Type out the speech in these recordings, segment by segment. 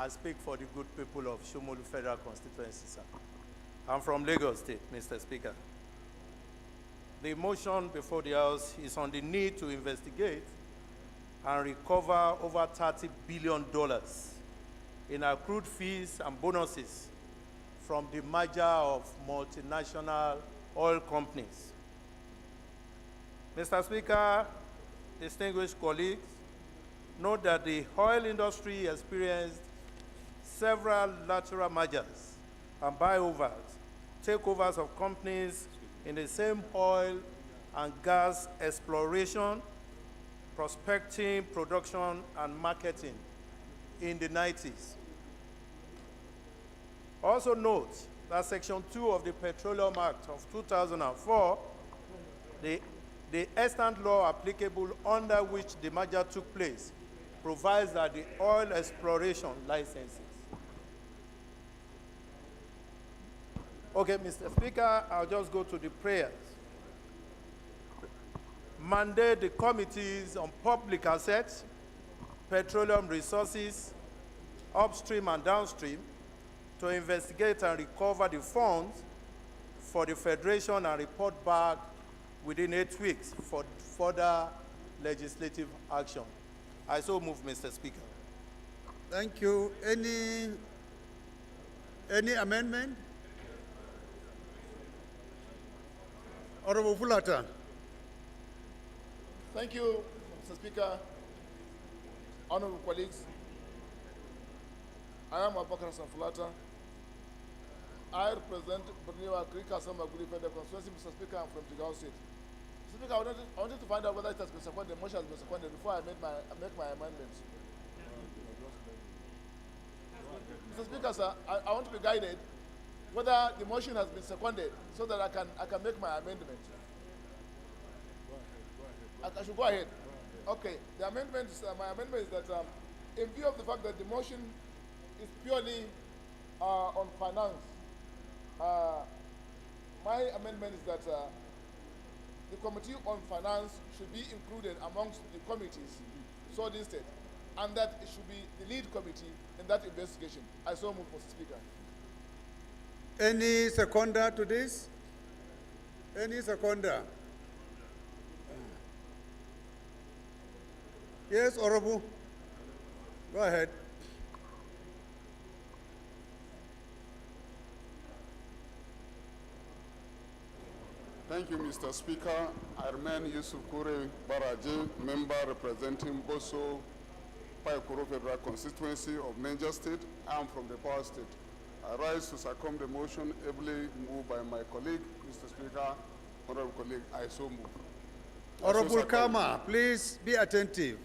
I speak for the good people of Shomolu Federal Constituency, sir. I'm from Lagos State, Mr. Speaker. The motion before the House is on the need to investigate and recover over $30 billion in accrued fees and bonuses from the merger of multinational oil companies. Mr. Speaker, distinguished colleagues, note that the oil industry experienced several lateral mergers and buyovers, takeovers of companies in the same oil and gas exploration, prospecting, production, and marketing in the 90s. Also note that Section 2 of the Petroleum Act of 2004, the extant law applicable under which the merger took place, provides that the oil exploration licenses. Okay, Mr. Speaker, I'll just go to the prayers. Mandate the committees on public assets, petroleum resources, upstream and downstream, to investigate and recover the funds for the Federation and report back within 8 weeks for further legislative action. I so move, Mr. Speaker. Thank you. Any amendment? Honorable Fulata. Thank you, Mr. Speaker. Honorable colleagues, I am Abubakar Fulata. I represent Borneo Krika Samaguli Federal Constituency. Mr. Speaker, I'm from Jigawa State. Mr. Speaker, I wanted to find out whether it has been seconded, the motion has been seconded before I make my amendments. Mr. Speaker, sir, I want to be guided whether the motion has been seconded so that I can make my amendment. I should go ahead. Okay. The amendment is, my amendment is that in view of the fact that the motion is purely on finance, my amendment is that the Committee on Finance should be included amongst the committees so listed, and that it should be the lead committee in that investigation. I so move, Mr. Speaker. Any seconder to this? Any seconder? Yes, Honorable. Go ahead. Thank you, Mr. Speaker. I remain Yusuf Kure Baraji, member representing Boso Paikuro Federal Constituency of Niger State. I am from the Power State. I rise to second the motion ably moved by my colleague, Mr. Speaker, honorable colleague, I so move. Honorable Kama, please be attentive.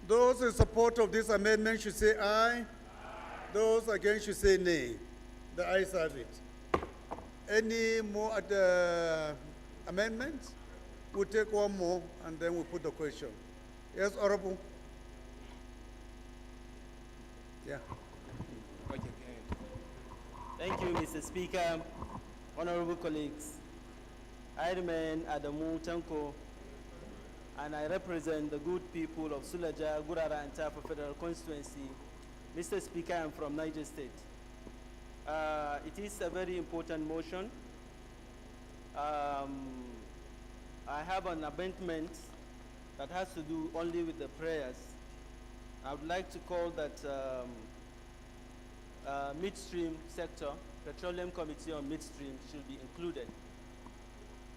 Those in support of this amendment should say aye. Aye. Those against should say nay. The ayes have it. Any more amendments? We'll take one more and then we'll put the question. Yes, Honorable. Yeah. Okay. Thank you, Mr. Speaker. Honorable colleagues, I remain Adamu Tanko, and I represent the good people of Sulaja, Gurara, and Tafa Federal Constituency. Mr. Speaker, I'm from Niger State. It is a very important motion. I have an amendment that has to do only with the prayers. I would like to call that midstream sector, Petroleum Committee on Midstream, should be included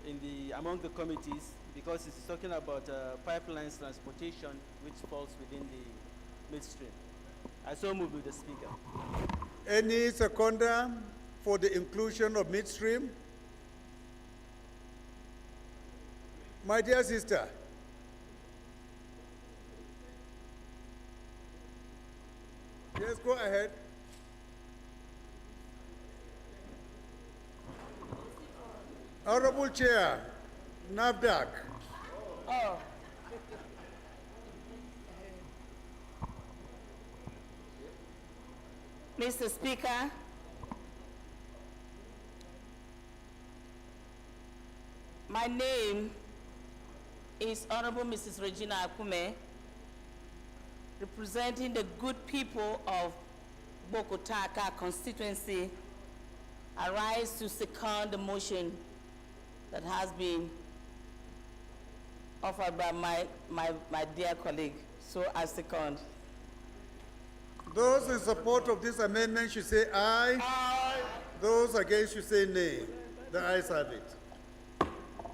in among the committees, because it's talking about pipelines transportation, which falls within the midstream. I so move with the Speaker. Any seconder for the inclusion of midstream? My dear sister. Yes, go ahead. Honorable Chair, NAVDAC. Oh. Mr. Speaker, my name is Honorable Mrs. Regina Akume. representing the good people of Bokotaka constituency, I rise to second the motion that has been offered by my dear colleague. So I second. Those in support of this amendment should say aye. Aye. Those against should say nay. The ayes have it.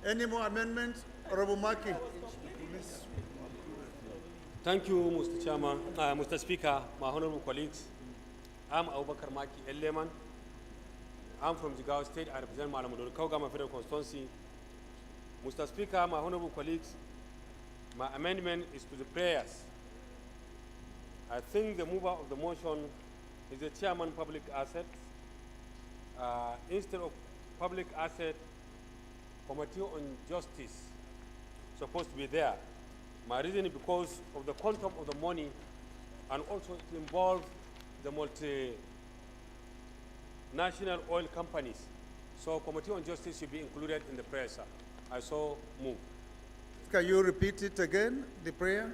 Any more amendments? Honorable Maki. Thank you, Mr. Chairman, Mr. Speaker, my honorable colleagues. I'm Abubakar Maki Eleman. I'm from Jigawa State. I represent Malamudori Kaugama Federal Constituency. Mr. Speaker, my honorable colleagues, my amendment is to the prayers. I think the mover of the motion is the chairman public asset. Instead of public asset, Committee on Justice supposed to be there. My reason is because of the quantum of the money, and also it involves the multinational oil companies. So Committee on Justice should be included in the prayer, sir. I so move. Can you repeat it again, the prayer?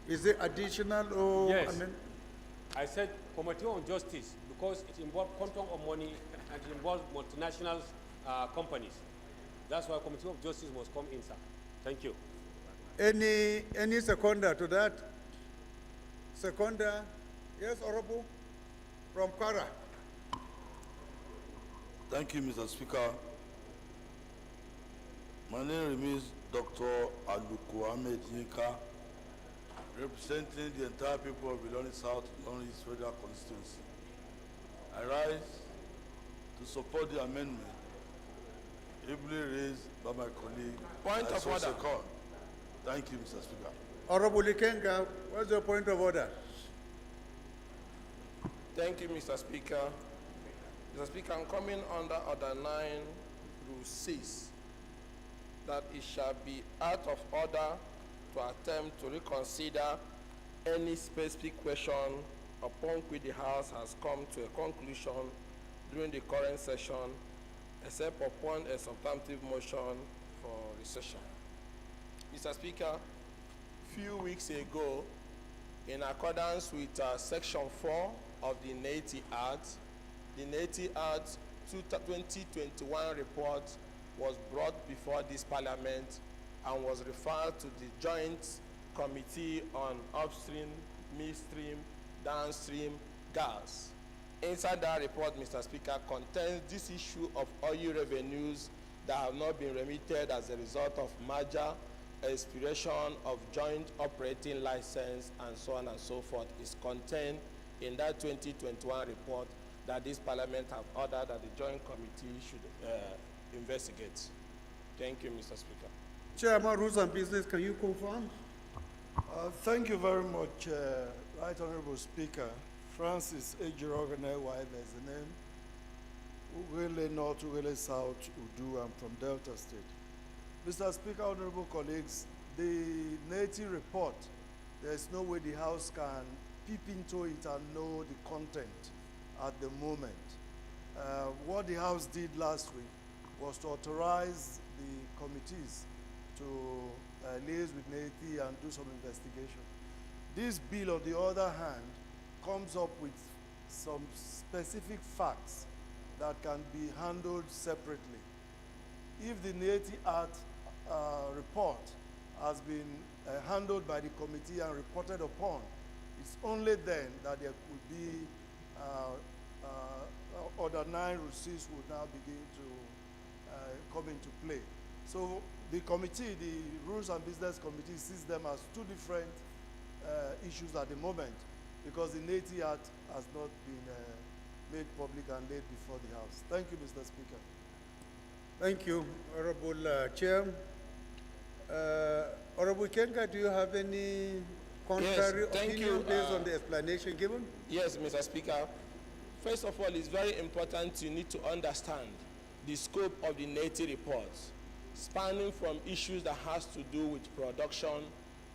Is it additional or? Yes. I said Committee on Justice because it involves quantum of money and it involves multinational companies. That's why Committee of Justice must come in, sir. Thank you. Any seconder to that? Seconder? Yes, Honorable? From Kwara. Thank you, Mr. Speaker. My name remains Dr. Aluko Ahmed Yinka, representing the entire people of Ilorin South, Ilorin East Federal Constituency. I rise to support the amendment ably raised by my colleague. Point of order. Second. Thank you, Mr. Speaker. Honorable Ikenga, what's your point of order? Thank you, Mr. Speaker. Mr. Speaker, I'm coming under Order 9, Rule 6, that it shall be out of order to attempt to reconsider any specific question upon which the House has come to a conclusion during the current session, except upon a substantive motion for recession. Mr. Speaker, few weeks ago, in accordance with Section 4 of the NATI Act, the NATI Act 2021 report was brought before this Parliament and was referred to the Joint Committee on Upstream, Midstream, Downstream Gas. Inside that report, Mr. Speaker, contains this issue of oil revenues that have not been remitted as a result of merger, expiration of joint operating license, and so on and so forth, is contained in that 2021 report that this Parliament have ordered that the Joint Committee should investigate. Thank you, Mr. Speaker. Chairman, Rules and Business, can you confirm? Thank you very much, Right Honorable Speaker. Francis Ejirogane Wife is the name. Ugele North, Ugele South, Udu. I'm from Delta State. Mr. Speaker, honorable colleagues, the NATI report, there's no way the House can peep into it and know the content at the moment. What the House did last week was to authorize the committees to liaise with NATI and do some investigation. This bill, on the other hand, comes up with some specific facts that can be handled separately. If the NATI Act report has been handled by the committee and reported upon, it's only then that there could be Order 9 Rule 6 would now begin to come into play. So the committee, the Rules and Business Committee, sees them as two different issues at the moment because the NATI Act has not been made public and laid before the House. Thank you, Mr. Speaker. Thank you, Honorable Chair. Honorable Kenga, do you have any contrary opinion based on the explanation given? Yes, Mr. Speaker. First of all, it's very important you need to understand the scope of the NATI report, spanning from issues that has to do with production,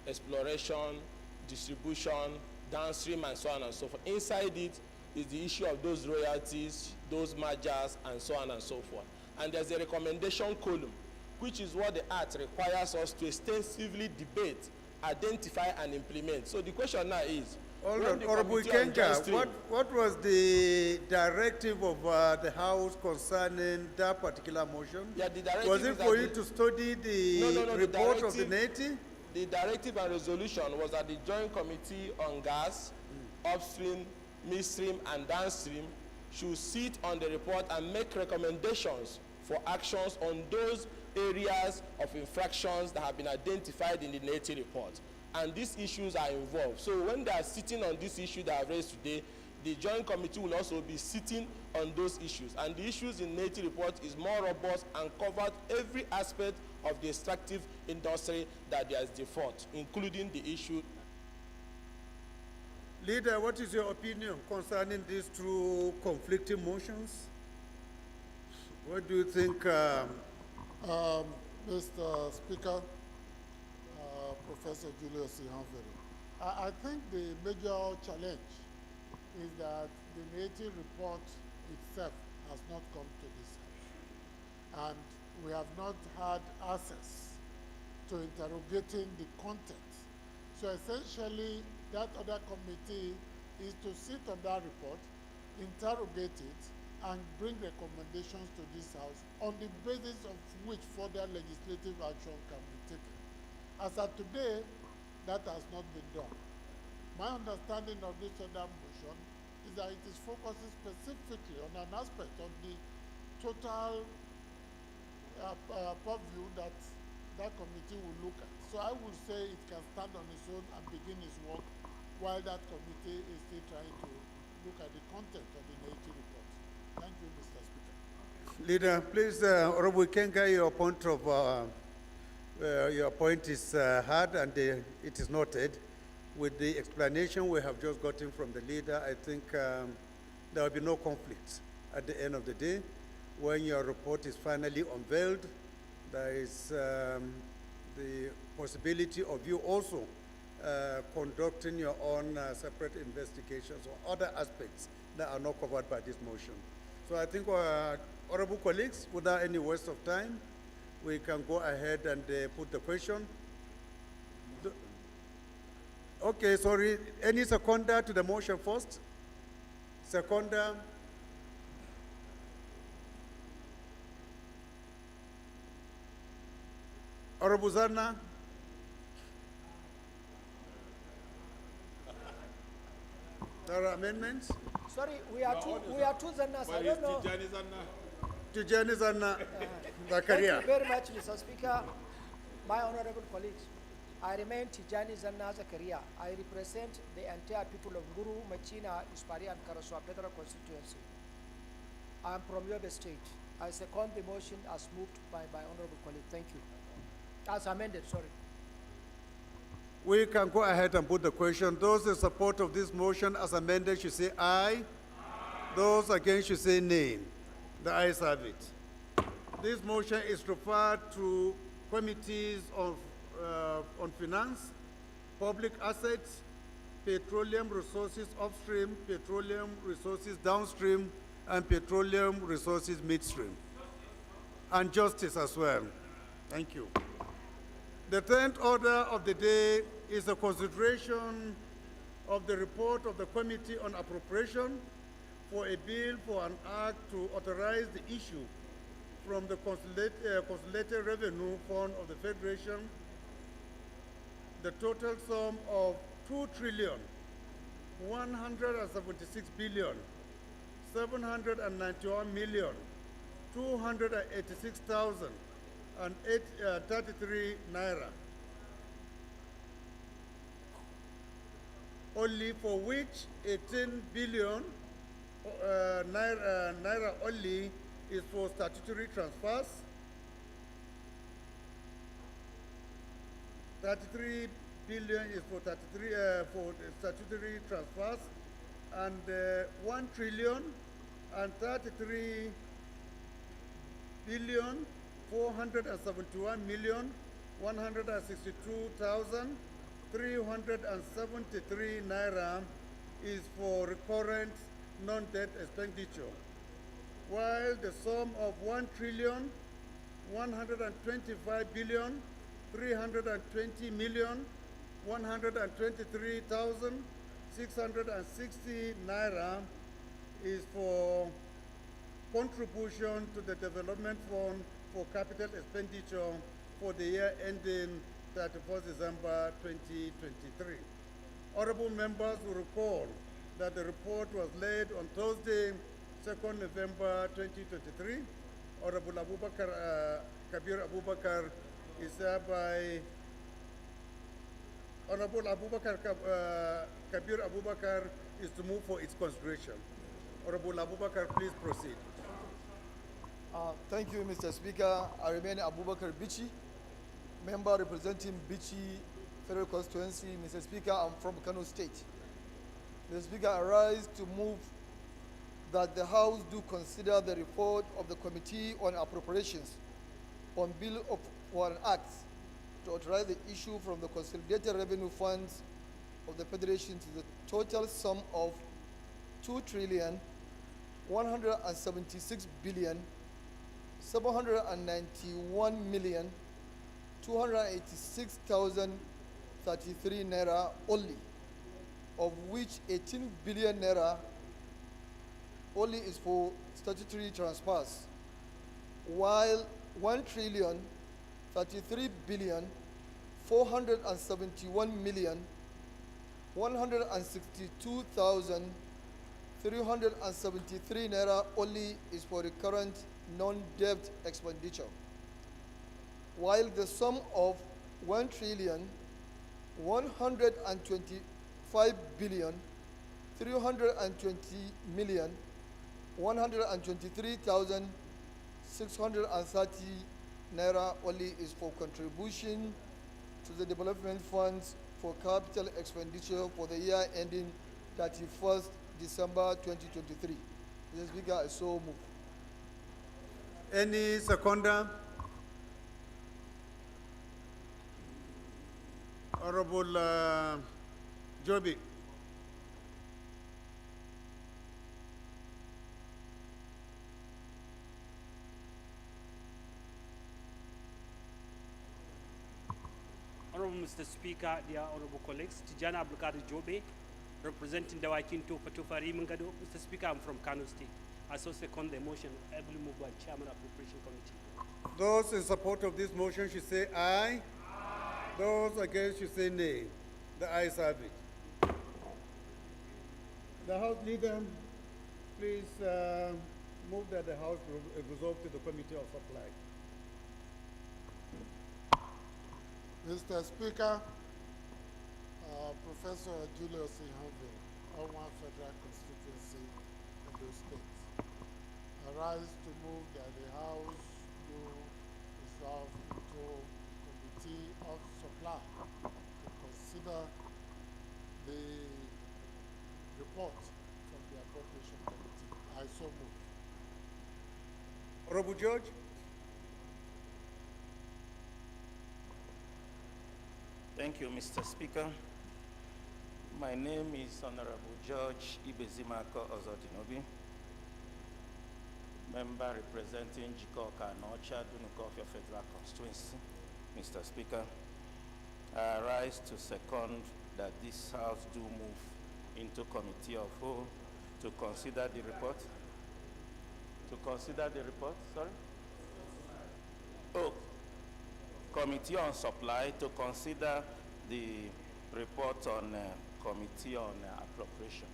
exploration, distribution, downstream, and so on and so forth. Inside it is the issue of those royalties, those mergers, and so on and so forth. And there's a recommendation column, which is what the Act requires us to extensively debate identify and implement. So the question now is, Hold when on, the Honorable Committee on Joint Ikenga, Stream- what was the directive of the House concerning that particular motion? Yeah, the directive Was it is for that you the- to study the No, the report of the directive- NATI? The directive and resolution was that the Joint Committee on Gas, Upstream, Midstream, and Downstream should sit on the report and make recommendations for actions on those areas of infractions that have been identified in the NATI report. And these issues are involved. So when they are sitting on this issue that I've raised today, the Joint Committee will also be sitting on those issues. And the issues in NATI report is more robust and covered every aspect of the extractive industry that there is default, including the issue. Leader, what is your opinion concerning these two conflicting motions? What do you think? Mr. Speaker, Professor Julius Ihanveri, I think the major challenge is that the native report itself has not come to this house. And we have not had access to interrogating the content. So essentially, that other committee is to sit on that report, interrogate it, and bring recommendations to this house on the basis of which further legislative action can be taken. As of today, that has not been done. My understanding of this other motion is that it is focusing specifically on an aspect of the total purview that that committee will look at. So I would say it can stand on its own and begin its work while that committee is still trying to look at the content of the native report. Thank you, Mr. Speaker. Leader, please, Honorable Ikenga, your point is heard and it is noted. With the explanation we have just gotten from the leader, I think there will be no conflict at the end of the day. When your report is finally unveiled, there is the possibility of you also conducting your own separate investigations or other aspects that are not covered by this motion. So I think, honorable colleagues, without any waste of time, we can go ahead and put the question. Okay, sorry, any seconder to the motion first? Seconder? Honorable Zarna? There are amendments? Sorry, we are two Zannas. I don't know. Tijani Zarna, Thank Zakaria. you very much, Mr. Speaker. My honorable colleagues, I remain Tijani Zanna Zakaria. I represent the entire people of Guru, Machina, Ispari, and Karasua Federal Constituency. I am from Yobe State. I second the motion as moved by my honorable colleague. Thank you. As amended, sorry. We can go ahead and put the question. Those in support of this motion as amended should say aye. Those against should say nay. The ayes have it. This motion is referred to committees of, on finance, public assets, petroleum resources upstream, petroleum resources downstream, and petroleum resources midstream, and justice as well. Thank you. The 10th order of the day is a consideration of the report of the Committee on Appropriation for a bill for an act to authorize the issue from the Consolidated Revenue Fund of the Federation the total sum of 2,176,791,286,033 naira, only for which 18 billion naira only is for statutory transfers, 33 billion is for statutory transfers, and 1 trillion and 33 billion 471,162,373 naira is for recurrent non-debt expenditure, while the sum of 1 trillion 125 billion 320 million 123,660 naira is for contribution to the development fund for capital expenditure for the year ending 31st December 2023. Honorable members will recall that the report was laid on Thursday, 2nd November 2023. Honorable Kabir Abubakar is hereby Honorable Kabir Abubakar is to move for its consideration. Honorable Abubakar, please proceed. Thank you, Mr. Speaker. I remain Abubakar Bichi, member representing Bichi Federal Constituency. Mr. Speaker, I'm from Kano State. Mr. Speaker, I rise to move that the House do consider the report of the Committee on Appropriations on Bill for an Act to authorize the issue from the Consolidated Revenue Funds of the Federation to the total sum of 2,376,791,286,033 naira only, of which 18 billion naira only is for statutory transfers, while 1,33,471,162,373 naira only is for recurrent non-debt expenditure, while the sum of 1,125,320,123,630 naira only is for contribution to the development funds for capital expenditure for the year ending 31st December 2023. Mr. Speaker, I so move. Any seconder? Honorable Joby. Honorable Mr. Speaker, dear honorable colleagues, Tijana Abdulkadir Jobe, representing the Wakinto Patufari Mungado. Mr. Speaker, I'm from Kano State. I so second the motion, ably moved by Chairman Appropriation Committee. Those in support of this motion should say aye. Those against should say nay. The ayes have it. The House Leader, please move that the House resolve to the Committee of Supply. Mr. Speaker, Professor Julius Ihanville, Owan Federal Constituency, Edo State. I rise to move that the House do resolve into Committee of Supply to consider the report from the Appropriation Committee. I so move. Honorable George. Thank you, Mr. Speaker. My name is Honorable George Ibezimako Ozodinobi, member representing Jikoka and Ocha Dunukofia Federal Constituency. Mr. Speaker, I rise to second that this House do move into Committee of Whole to consider the report. To consider the report, sorry? Oh, Committee on Supply to consider the report on Committee on Appropriation.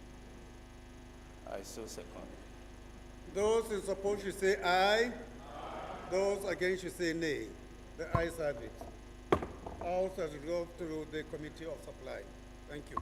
I so second. Those in support should say aye. Those against should say nay. The ayes have it. House has resolved to the Committee of Supply. Thank you.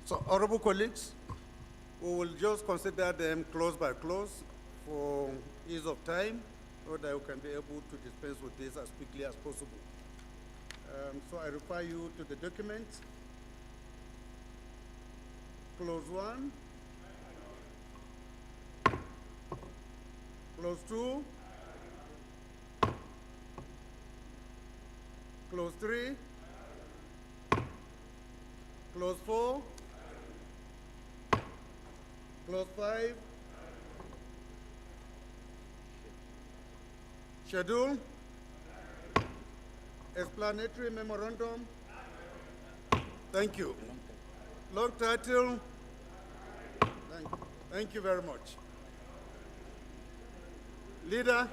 So, honorable colleagues, we will just consider them clause by clause for ease of time, so that we can be able to dispense with this as quickly as possible. So I refer you to the document. Clause 1, clause 2, clause 3, clause 4, clause 5, schedule, explanatory memorandum. Thank you. Long title. Thank you very much. Leader.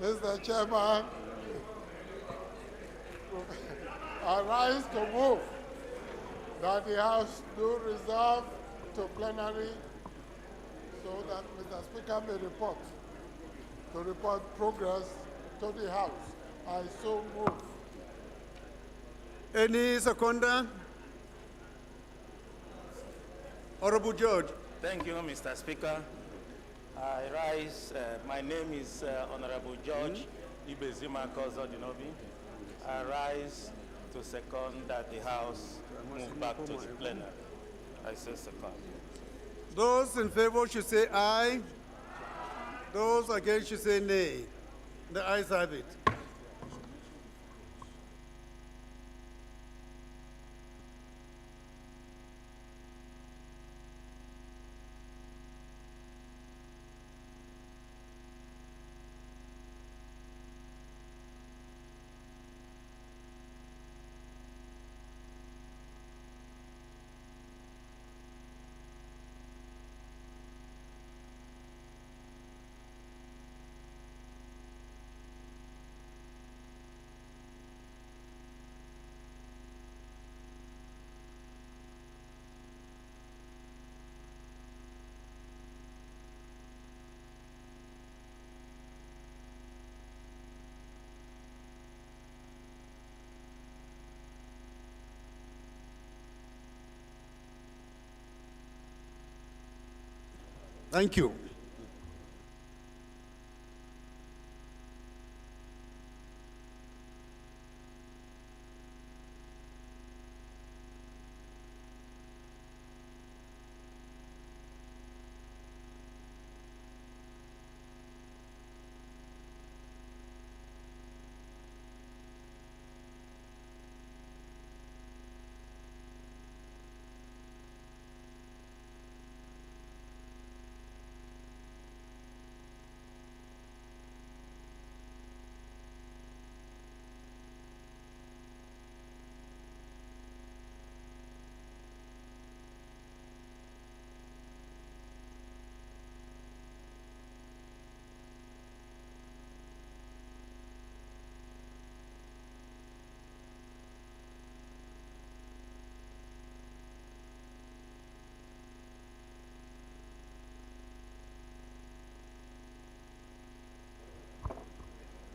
Mr. Chairman, I rise to move that the House do resolve to plenary so that Mr. Speaker may report progress to the House. I so move. Any seconder? Honorable George. Thank you, Mr. Speaker. I rise, my name is Honorable George Ibezima Kozodinobi. I rise to second that the House move back to the plenary. I say second. Those in favor should say aye. Those against should say nay. The ayes have it. Thank you.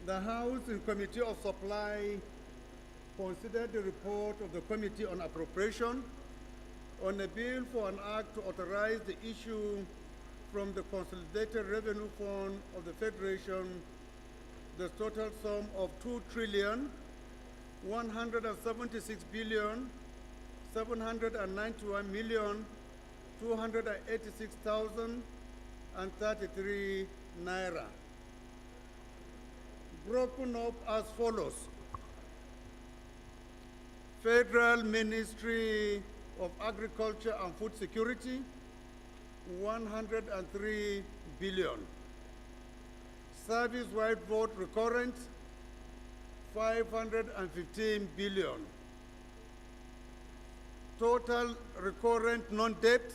The House in Committee of Supply considered the report of the Committee on Appropriation on a bill for an act to authorize the issue from the Consolidated Revenue Fund of the Federation the total sum of 2,761,791,286,033 naira. Broken up as follows. Federal Ministry of Agriculture and Food Security, 103 billion. Service-wide vote recurrent, 515 billion. Total recurrent non-debt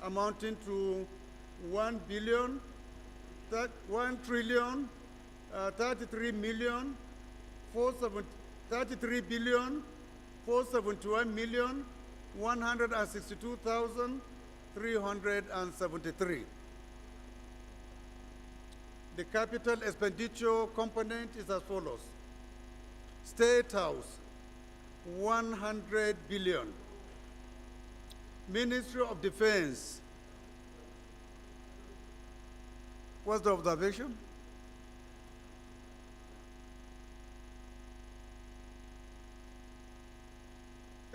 amounting to 1 billion, 1 trillion, 33 million, 33 billion, 471 million, 162,373. The capital expenditure component is as follows. State House, 100 billion. Ministry of Defense. What's the observation?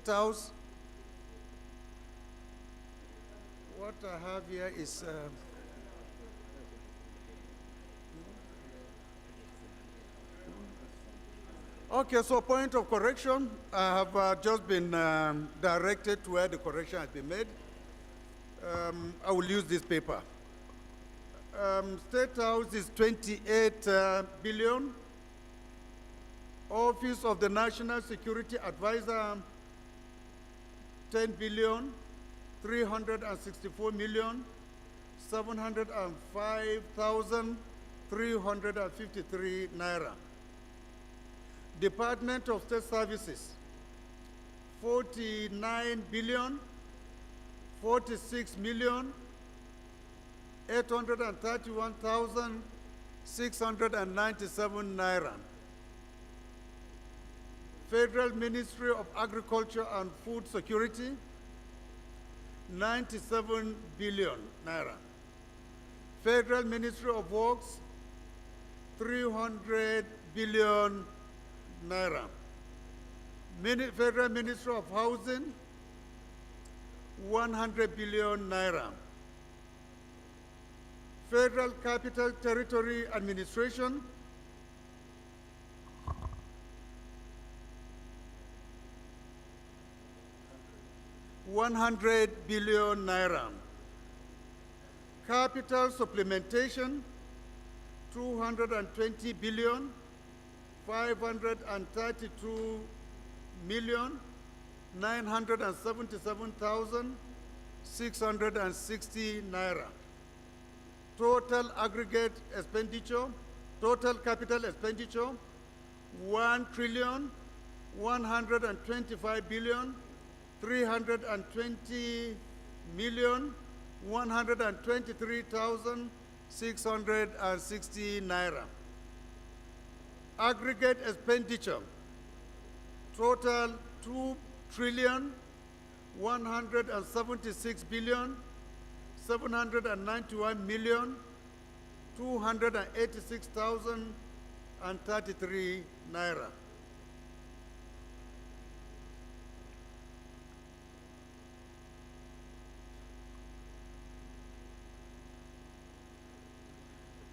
State House. What I have here is okay, so point of correction. I have just been directed to where the correction has been made. I will use this paper. State House is 28 billion. Office of the National Security Advisor, 10 billion, 364 million, 705,353 naira. Department of State Services, 49 billion, 46 million, 831,697 naira. Federal Ministry of Agriculture and Food Security, 97 billion naira. Federal Ministry of Works, 300 billion naira. Federal Ministry of Housing, 100 billion naira. Federal Capital Territory Administration, 100 billion naira. Capital supplementation, 220 billion, 532 million, 977,660 naira. Total aggregate expenditure, total capital expenditure, 1,125 billion, 320 million, 123,660 naira. Aggregate expenditure, total 2,176 billion, 791 million, 286,033 naira.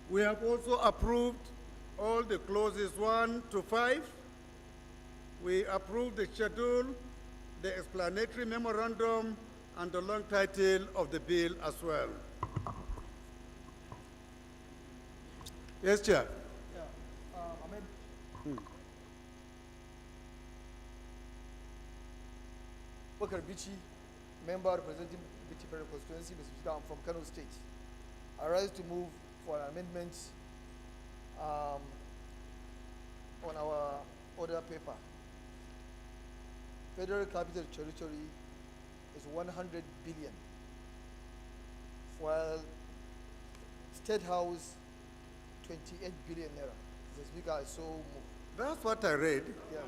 We have also approved all the clauses 1 to 5. We approved the schedule, the explanatory memorandum, and the long title of the bill as well. Yes, Chair. Bakar Bichi, member representing Bichi Federal Constituency, Mr. Speaker, I'm from Kano State. I rise to move for an amendment on our order paper. Federal Capital Territory is 100 billion, while State House 28 billion naira. Mr. Speaker, I so move. That's what I read. Yeah.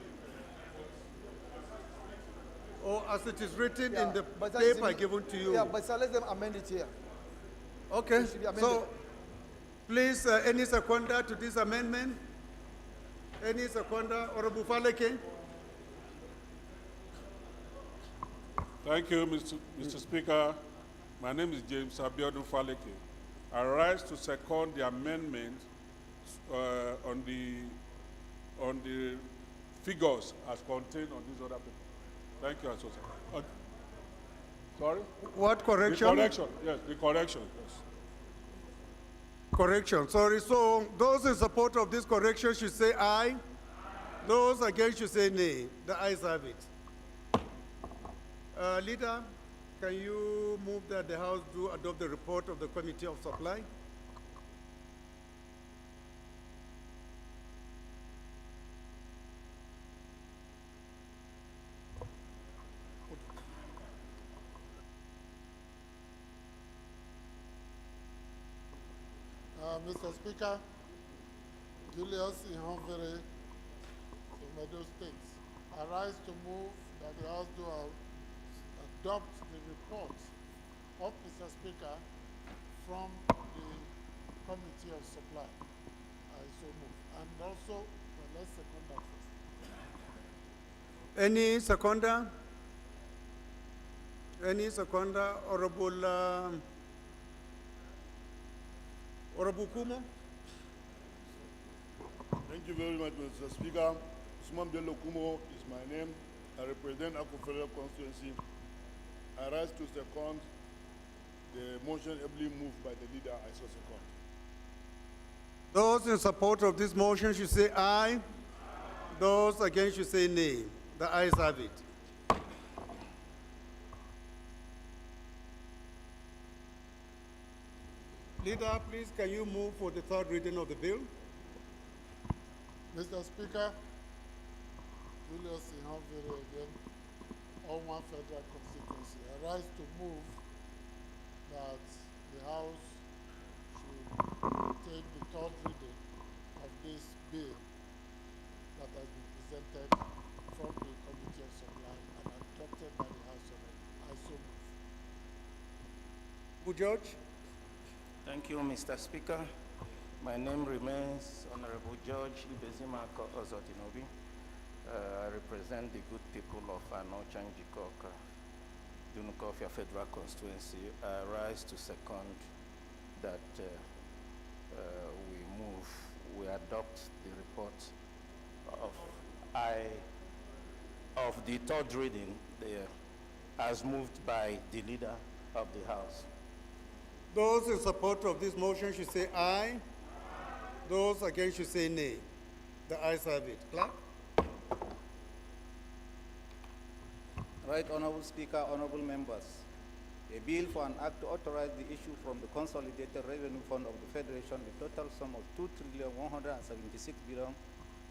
Or as it is written Yeah, in the but that is paper in- given to you. Yeah, but sir, let them amend it here. Okay, It should be amended. so please, any seconder to this amendment? Any seconder? Honorable Faleke? Thank you, Mr. Speaker. My name is James Abiodun Faleke. I rise to second the amendment on the figures as contained on this other paper. Thank you, Associate. Sorry? What correction? The correction, yes, the correction, yes. Correction, sorry. So those in support of this correction should say aye. Those against should say nay. The ayes have it. Leader, can you move that the House do adopt the report of the Committee of Supply? Mr. Speaker, Julius Ihonvere from Edo State. I rise to move that the House do adopt the report of Mr. Speaker from the Committee of Supply. I so move. And also, well, let's second that first. Any seconder? Any seconder? Honorable Kumo? Thank you very much, Mr. Speaker. Usman Bello Kumo is my name. I represent Akko Federal Constituency. I rise to second the motion ably moved by the leader. I so second. Those in support of this motion should say aye. Those against should say nay. The ayes have it. Leader, please can you move for the third reading of the bill? Mr. Speaker, Julius Ihanvere again, on one federal constituency. I rise to move that the House should take the third reading of this bill that has been presented from the Committee of Supply and adopted by the House already. I so move. Good judge. Thank you, Mr. Speaker. My name remains Honorable George Ibezimako Ozotinobi. I represent the good people of Anocha and Jikoka, Dunukofia Federal Constituency. I rise to second that we adopt the report of the third reading as moved by the leader of the House. Those in support of this motion should say aye. Those against should say nay. The ayes have it. Clerk? Right Honorable Speaker, honorable members. A bill for an act to authorize the issue from the Consolidated Revenue Fund of the Federation the total sum of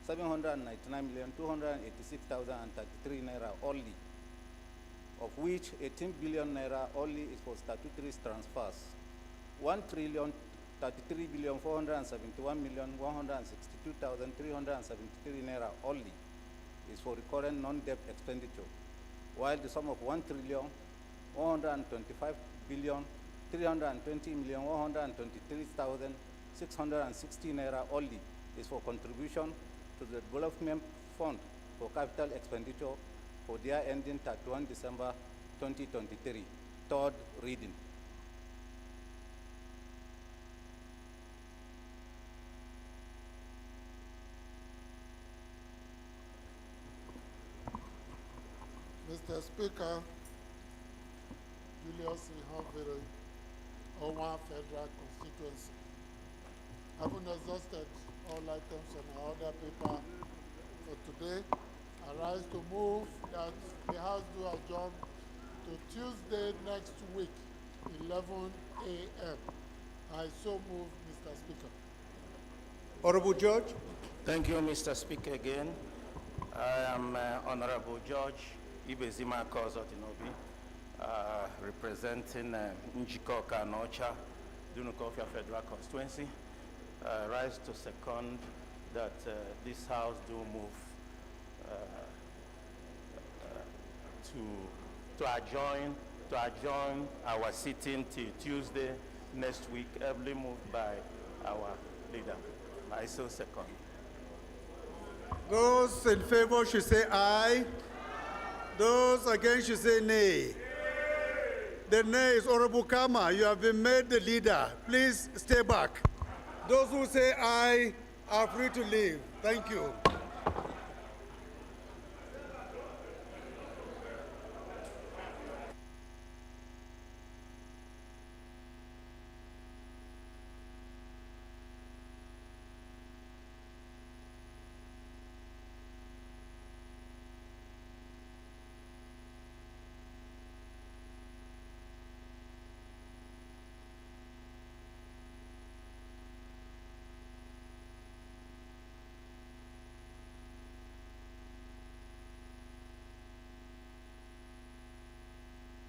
2,176,799,286,033 naira only, of which 18 billion naira only is for statutory transfers. 1,333,471,162,373 naira only is for recurrent non-debt expenditure, while the sum of 1,125,320,123,660 naira only is for contribution to the development fund for capital expenditure for the year ending 31 December 2023. Third reading. Mr. Speaker, Julius Ihanvere, Owan Federal Constituency. Having exhausted all items on our order paper for today, I rise to move that the House do adjourn to Tuesday next week, 11 a.m. I so move, Mr. Speaker. Honorable Judge. Thank you, Mr. Speaker, again. I am Honorable George Ibezima Kozotinobi, representing Njikoka Nocha, Dunukofia Federal Constituency. I rise to second that this House do move to adjourn our sitting till Tuesday next week, ably moved by our leader. I so second. Those in favor should say aye. Those against should say nay. The nay is Honorable Kama. You have been made the leader. Please stay back. Those who say aye are free to leave. Thank you.